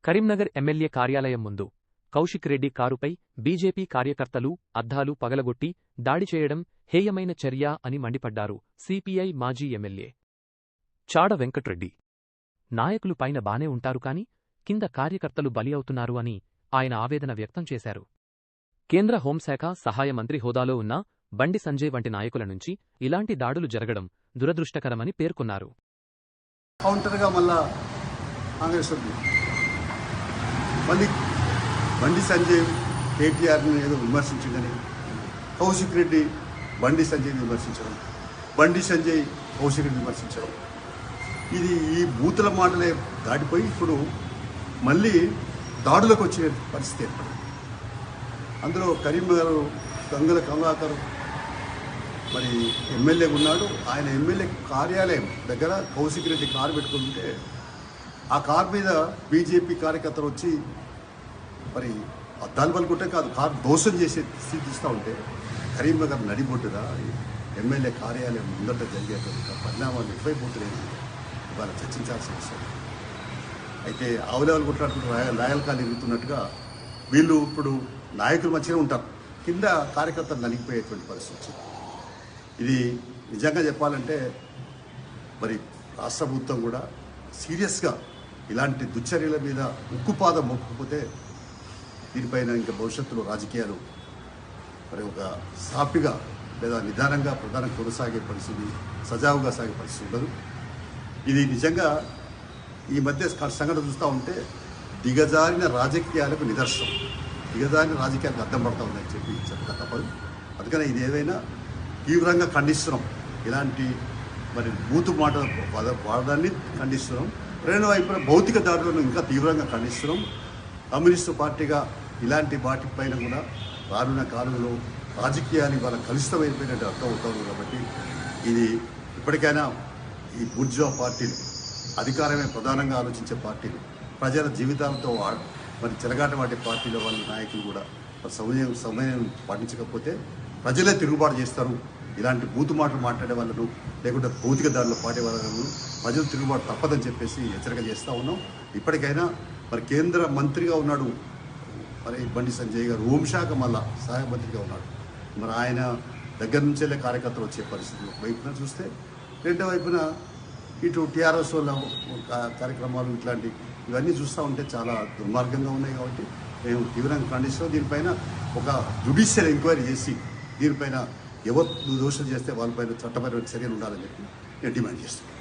Karimnagar MLA కార్యాలయం ముందు Kaushik Reddy కారుపై BJP కార్యకర్తలు అద్దాలు పగలగొట్టి దాడి చేయడం హేయమైన చర్య అని మండిపడ్డారు సిపిఐ మాజీ ఎమ్మెల్యే చాడ వెంకట్రెడ్డి. నాయకులు పైన బానే ఉంటారు కాని కింద కార్యకర్తలు బలి అవుతున్నారు అని ఆయన ఆవేదన వ్యక్తం చేశారు. కేంద్ర హోంశాఖ సహాయ మంత్రి హోదాలో ఉన్న బండి సంజయ్ వంటి నాయకుల నుంచి ఇలాంటి దాడులు జరగడం దురదృష్టకరమని పేర్కొన్నారు. కౌంటర్గా మళ్ళా కాంగ్రెస్ మళ్ళీ బండి సంజయ్ కేటీఆర్ని ఏదో విమర్శించిందని, కౌశిక్ రెడ్డి బండి సంజయ్ని విమర్శించడం, బండి సంజయ్ కౌశిక్ రెడ్డి విమర్శించడం, ఇది ఈ బూతుల మాటలే దాటిపోయి ఇప్పుడు మళ్ళీ దాడులకు వచ్చే పరిస్థితి ఏర్పడింది. అందులో కరీంనగర్ గంగుల కమలాకర్ మరి ఎమ్మెల్యే ఉన్నాడు. ఆయన ఎమ్మెల్యే కార్యాలయం దగ్గర కౌశిక్ రెడ్డి కారు పెట్టుకుంటే ఆ కారు మీద బీజేపీ కార్యకర్తలు వచ్చి మరి అద్దాలు పలుకుంటే కాదు, కారు దోషం చేసే స్థితి చూస్తూ ఉంటే కరీంనగర్ నడిబొడ్డుగా ఎమ్మెల్యే కార్యాలయం ముందట జరిగేటువంటి పరిణామాలు ఎక్కువైపోతున్నాయి. ఇవాళ చర్చించాల్సిన విషయం. అయితే ఆవులేవలు కొట్లాడుకుంటూ నాయలకాలు ఎరుగుతున్నట్టుగా వీళ్ళు ఇప్పుడు నాయకులు మంచిగా ఉంటారు, కింద కార్యకర్తలు నలిగిపోయేటువంటి పరిస్థితి వచ్చింది. ఇది నిజంగా చెప్పాలంటే మరి రాష్ట్ర ప్రభుత్వం కూడా సీరియస్గా ఇలాంటి దుశ్చర్యల మీద ఉక్కుపాదం మొక్కకపోతే దీనిపైన ఇంకా భవిష్యత్తులో రాజకీయాలు మరి ఒక సాపిగా లేదా నిదానంగా ప్రధానం కొనసాగే పరిస్థితి, సజావుగా సాగే పరిస్థితి ఉండదు. ఇది నిజంగా ఈ మధ్య సంఘటన చూస్తూ ఉంటే దిగజారిన రాజకీయాలకు నిదర్శనం, దిగజారిన రాజకీయాలకు అర్థం పడతా ఉందని చెప్పక తప్పదు. అందుకనే ఇది ఏదైనా తీవ్రంగా ఖండిస్తున్నాం, ఇలాంటి మరి బూతు మాట వాడడాన్ని ఖండిస్తున్నాం. రెండో వైపున భౌతిక దాడులను ఇంకా తీవ్రంగా ఖండిస్తున్నాం. కమ్యూనిస్టు పార్టీగా ఇలాంటి వాటిపైన కూడా రానున్న కాలంలో రాజకీయాలు ఇవాళ కలుషితమైపోయినట్టు అర్థం అవుతుంది. కాబట్టి ఇది ఇప్పటికైనా ఈ బూర్జువా పార్టీలు, అధికారమే ప్రధానంగా ఆలోచించే పార్టీలు, ప్రజల జీవితాలతో మరి చెలగాట వాడే పార్టీల వాళ్ళ నాయకులు కూడా సమయం పాటించకపోతే ప్రజలే తిరుగుబాటు చేస్తారు. ఇలాంటి బూతు మాటలు మాట్లాడే వాళ్ళను లేకుంటే భౌతిక దారిలో పాడే వాళ్ళను ప్రజలు తిరుగుబాటు తప్పదని చెప్పేసి హెచ్చరిక చేస్తూ ఉన్నాం. ఇప్పటికైనా మరి కేంద్ర మంత్రిగా ఉన్నాడు మరి బండి సంజయ్ గారు, హోంశాఖ మళ్ళా సహాయ మంత్రిగా ఉన్నాడు. మరి ఆయన దగ్గర నుంచెల్లే కార్యకర్తలు వచ్చే పరిస్థితి వైపున చూస్తే, రెండో వైపున ఇటు టీఆర్ఎస్ వాళ్ళ కార్యక్రమాలు ఇట్లాంటి ఇవన్నీ చూస్తూ ఉంటే చాలా దుర్మార్గంగా ఉన్నాయి. కాబట్టి మేము తీవ్రంగా ఖండిస్తాం. దీనిపైన ఒక జ్యుడిషియల్ ఎంక్వైరీ చేసి దీనిపైన ఎవరు దోషం చేస్తే వాళ్ళపైన చట్టపరమైన చర్యలు ఉండాలని చెప్పి నేను డిమాండ్ చేస్తాను.